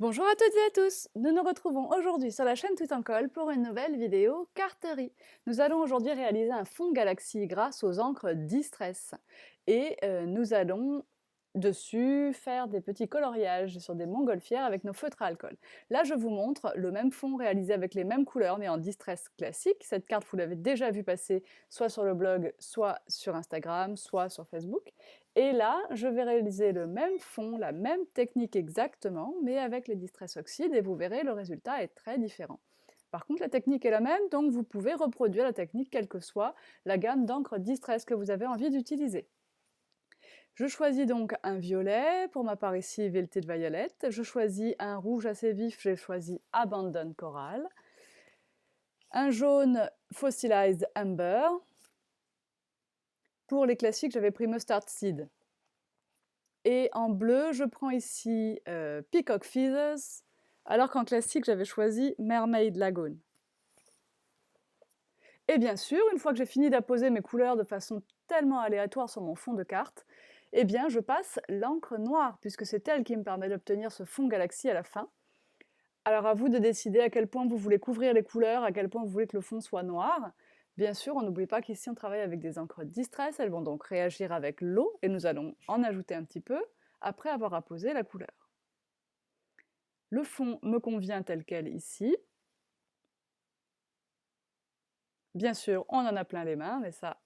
Bonjour à toutes et à tous, nous nous retrouvons aujourd'hui sur la chaîne Tout en Colle pour une nouvelle vidéo carterie. Nous allons aujourd'hui réaliser un fond galaxie grâce aux encres Distress et nous allons dessus faire des petits coloriages sur des montgolfières avec nos feutres à alcool. Là je vous montre le même fond réalisé avec les mêmes couleurs mais en Distress classique. Cette carte vous l'avez déjà vu passer soit sur le blog, soit sur Instagram, soit sur Facebook. Et là, je vais réaliser le même fond, la même technique exactement, mais avec les Distress Oxide, et vous verrez, le résultat est très différent. Par contre, la technique est la même, donc vous pouvez reproduire la technique quelle que soit la gamme d'encre Distress que vous avez envie d'utiliser. Je choisis donc un violet, pour ma part ici Wilted Violet. Je choisis un rouge assez vif, j'ai choisi Abandon Coral. Un jaune Fossilized Amber. Pour les classiques, j'avais pris Mustard Seed. Et en bleu, je prends ici Peacock Feathers, alors qu'en classique, j'avais choisi Mermaid Lagoon. Et bien sûr, une fois que j'ai fini d'apposer mes couleurs de façon tellement aléatoire sur mon fond de carte, eh bien, je passe l'encre noire, puisque c'est elle qui me permet d'obtenir ce fond galaxie à la fin. Alors à vous de décider à quel point vous voulez couvrir les couleurs, à quel point vous voulez que le fond soit noir. Bien sûr, on n'oublie pas qu'ici on travaille avec des encres Distress, elles vont donc réagir avec l'eau, et nous allons en ajouter un petit peu après avoir apposé la couleur. Le fond me convient tel quel ici. Bien sûr, on en a plein les mains, mais ça,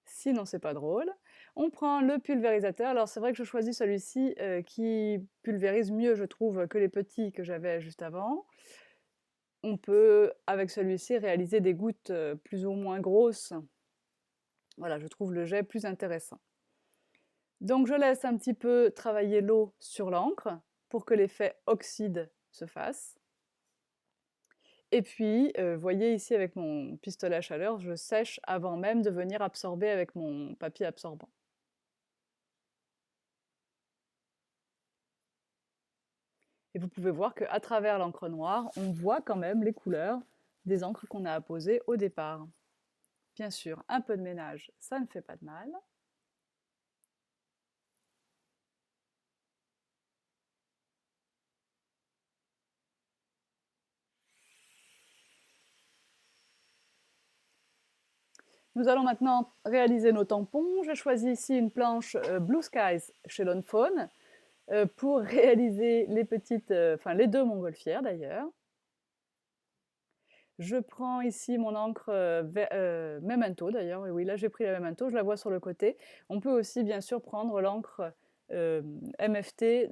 sinon c'est pas drôle. On prend le pulvérisateur. Alors c'est vrai que je choisis celui-ci qui pulvérise mieux, je trouve, que les petits que j'avais juste avant. On peut, avec celui-ci, réaliser des gouttes plus ou moins grosses. Voilà, je trouve le jet plus intéressant. Donc je laisse un petit peu travailler l'eau sur l'encre pour que l'effet oxyde se fasse. Et puis, voyez ici avec mon pistolet à chaleur, je sèche avant même de venir absorber avec mon papier absorbant. Et vous pouvez voir qu'à travers l'encre noire, on voit quand même les couleurs des encres qu'on a apposées au départ. Bien sûr, un peu de ménage, ça ne fait pas de mal. Nous allons maintenant réaliser nos tampons. J'ai choisi ici une planche Blue Skies chez Lone Fawn pour réaliser les petites, les deux montgolfières d'ailleurs. Je prends ici mon encre Memento d'ailleurs, oui là j'ai pris la Memento, je la vois sur le côté. On peut aussi bien sûr prendre l'encre MFT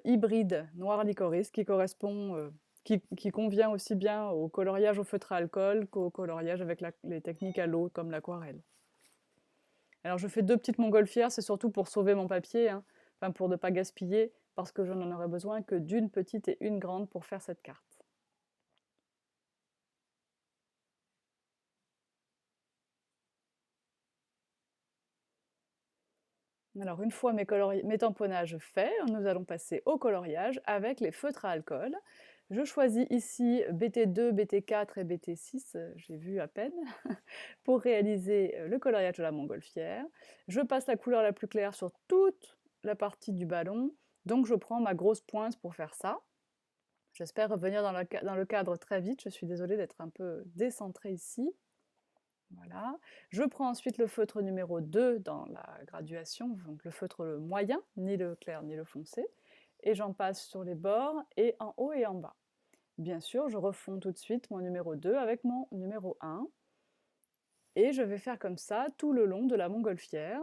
hybride noir licorice qui correspond, qui convient aussi bien au coloriage au feutre à alcool qu'au coloriage avec les techniques à l'eau comme l'aquarelle. Alors je fais deux petites montgolfières, c'est surtout pour sauver mon papier, hein, enfin pour ne pas gaspiller, parce que je n'en aurai besoin que d'une petite et une grande pour faire cette carte. Alors une fois mes tamponnages faits, nous allons passer au coloriage avec les feutres à alcool. Je choisis ici BT2, BT4 et BT6, j'ai vu à peine, pour réaliser le coloriage de la montgolfière. Je passe la couleur la plus claire sur toute la partie du ballon, donc je prends ma grosse pointe pour faire ça. J'espère revenir dans le cadre très vite, je suis désolée d'être un peu décentrée ici. Voilà. Je prends ensuite le feutre numéro 2 dans la graduation, donc le feutre moyen, ni le clair ni le foncé, et j'en passe sur les bords et en haut et en bas. Bien sûr, je refonds tout de suite mon numéro 2 avec mon numéro 1, et je vais faire comme ça tout le long de la montgolfière.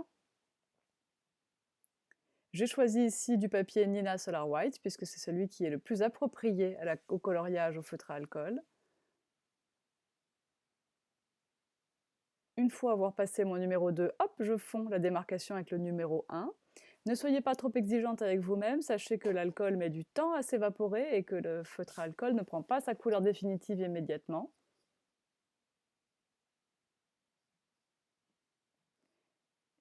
J'ai choisi ici du papier Nina Solar White, puisque c'est celui qui est le plus approprié au coloriage au feutre à alcool. Une fois avoir passé mon numéro 2, hop, je fonds la démarcation avec le numéro 1. Ne soyez pas trop exigeante avec vous-même, sachez que l'alcool met du temps à s'évaporer et que le feutre à alcool ne prend pas sa couleur définitive immédiatement.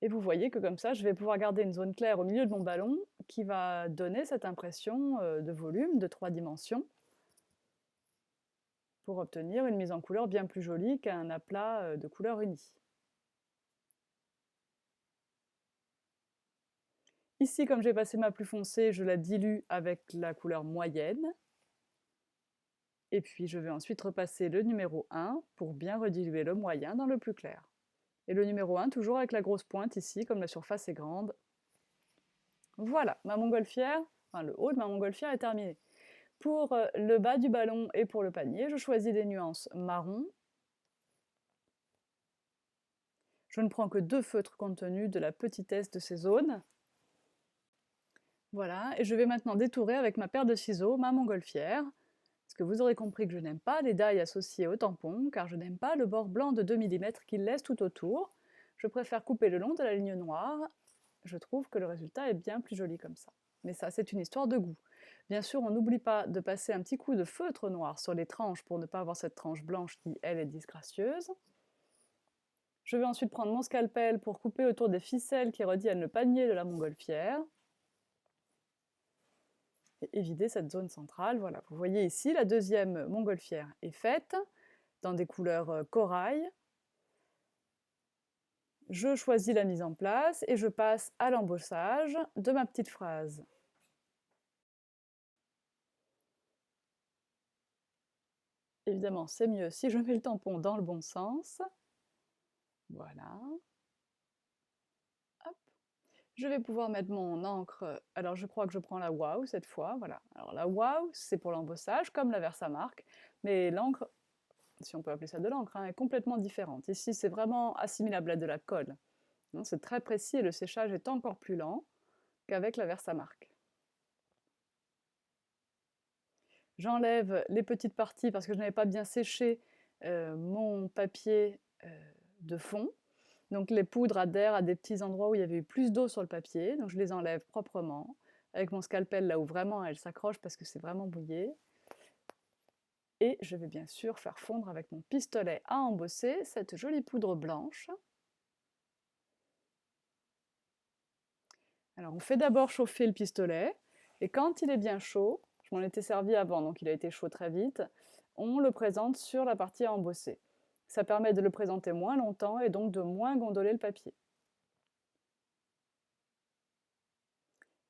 Et vous voyez que comme ça, je vais pouvoir garder une zone claire au milieu de mon ballon qui va donner cette impression de volume, de 3 dimensions, pour obtenir une mise en couleur bien plus jolie qu'un aplat de couleur unie. Ici, comme j'ai passé ma plus foncée, je la dilue avec la couleur moyenne. Et puis, je vais ensuite repasser le numéro 1 pour bien rediluer le moyen dans le plus clair. Et le numéro 1, toujours avec la grosse pointe ici, comme la surface est grande. Voilà, ma montgolfière, enfin le haut de ma montgolfière est terminé. Pour le bas du ballon et pour le panier, je choisis des nuances marron. Je ne prends que 2 feutres compte tenu de la petitesse de ces zones. Voilà, et je vais maintenant détourer avec ma paire de ciseaux ma montgolfière. Parce que vous aurez compris que je n'aime pas les dailles associées au tampon, car je n'aime pas le bord blanc de 2 mm qu'il laisse tout autour. Je préfère couper le long de la ligne noire. Je trouve que le résultat est bien plus joli comme ça. Mais ça, c'est une histoire de goût. Bien sûr, on n'oublie pas de passer un petit coup de feutre noir sur les tranches pour ne pas avoir cette tranche blanche qui, elle, est disgracieuse. Je vais ensuite prendre mon scalpel pour couper autour des ficelles qui retiennent le panier de la montgolfière. Et vider cette zone centrale. Voilà, vous voyez ici, la deuxième montgolfière est faite dans des couleurs corail. Je choisis la mise en place et je passe à l'embossage de ma petite phrase. Évidemment, c'est mieux si je mets le tampon dans le bon sens. Voilà. Hop. Je vais pouvoir mettre mon encre. Alors, je crois que je prends la Wow cette fois. Voilà. Alors, la Wow, c'est pour l'embossage, comme la Versamark. Mais l'encre, si on peut appeler ça de l'encre, hein, est complètement différente. Ici, c'est vraiment assimilable à de la colle. C'est très précis et le séchage est encore plus lent qu'avec la Versamark. J'enlève les petites parties parce que je n'avais pas bien séché mon papier de fond. Donc les poudres adhèrent à des petits endroits où il y avait eu plus d'eau sur le papier, donc je les enlève proprement, avec mon scalpel là où vraiment elles s'accrochent parce que c'est vraiment mouillé. Et je vais bien sûr faire fondre avec mon pistolet à embosser cette jolie poudre blanche. Alors on fait d'abord chauffer le pistolet, et quand il est bien chaud, je m'en étais servi avant, donc il a été chaud très vite, on le présente sur la partie à embosser. Ça permet de le présenter moins longtemps et donc de moins gondoler le papier.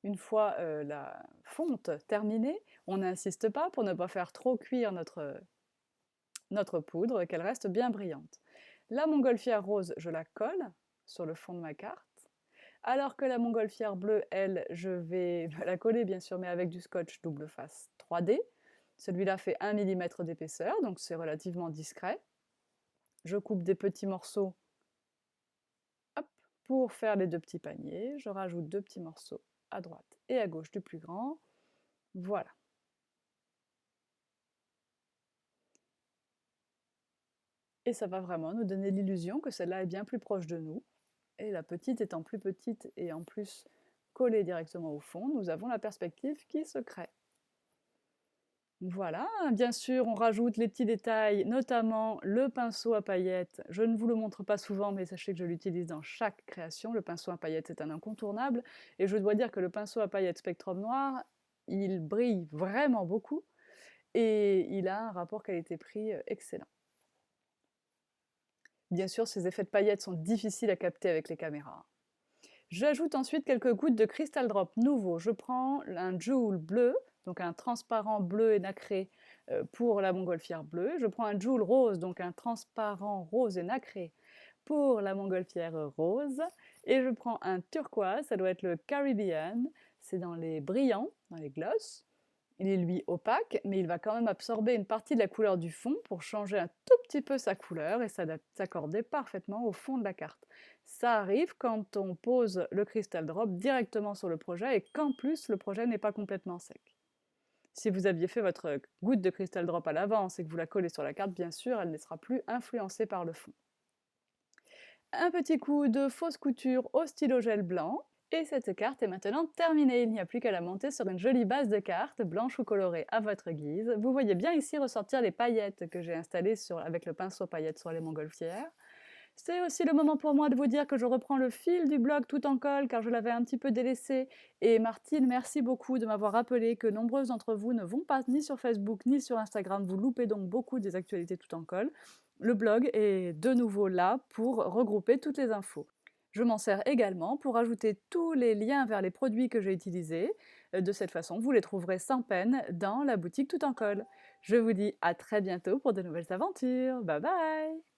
Une fois la fonte terminée, on n'insiste pas pour ne pas faire trop cuire notre poudre, qu'elle reste bien brillante. La montgolfière rose, je la colle sur le fond de ma carte. Alors que la montgolfière bleue, elle, je vais la coller bien sûr, mais avec du scotch double face 3D. Celui-là fait 1 mm d'épaisseur, donc c'est relativement discret. Je coupe des petits morceaux hop, pour faire les 2 petits paniers. Je rajoute 2 petits morceaux à droite et à gauche du plus grand. Voilà. Et ça va vraiment nous donner l'illusion que celle-là est bien plus proche de nous. Et la petite étant plus petite et en plus collée directement au fond, nous avons la perspective qui se crée. Voilà, bien sûr, on rajoute les petits détails, notamment le pinceau à paillettes. Je ne vous le montre pas souvent, mais sachez que je l'utilise dans chaque création. Le pinceau à paillettes est un incontournable. Et je dois dire que le pinceau à paillettes Spectrum Noir, il brille vraiment beaucoup et il a un rapport qualité-prix excellent. Bien sûr, ces effets de paillettes sont difficiles à capter avec les caméras. J'ajoute ensuite quelques gouttes de Crystal Drop nouveau. Je prends un Joule bleu, donc un transparent bleu et nacré pour la montgolfière bleue. Je prends un Joule rose, donc un transparent rose et nacré pour la montgolfière rose. Et je prends un turquoise, ça doit être le Caribbean, c'est dans les brillants, dans les gloss. Il est lui opaque, mais il va quand même absorber une partie de la couleur du fond pour changer un tout petit peu sa couleur et s'accorder parfaitement au fond de la carte. Ça arrive quand on pose le Crystal Drop directement sur le projet et qu'en plus le projet n'est pas complètement sec. Si vous aviez fait votre goutte de Crystal Drop à l'avance et que vous la collez sur la carte, bien sûr, elle ne sera plus influencée par le fond. Un petit coup de fausse couture au stylo gel blanc. Et cette carte est maintenant terminée, il n'y a plus qu'à la monter sur une jolie base de cartes, blanche ou colorée à votre guise. Vous voyez bien ici ressortir les paillettes que j'ai installées avec le pinceau paillettes sur les montgolfières. C'est aussi le moment pour moi de vous dire que je reprends le fil du blog tout en colle car je l'avais un petit peu délaissé. Et Martine, merci beaucoup de m'avoir rappelé que nombreuses d'entre vous ne vont pas ni sur Facebook ni sur Instagram. Vous loupez donc beaucoup des actualités tout en colle. Le blog est de nouveau là pour regrouper toutes les infos. Je m'en sers également pour ajouter tous les liens vers les produits que j'ai utilisés. De cette façon, vous les trouverez sans peine dans la boutique Tout en Colle. Je vous dis à très bientôt pour de nouvelles aventures. Bye bye!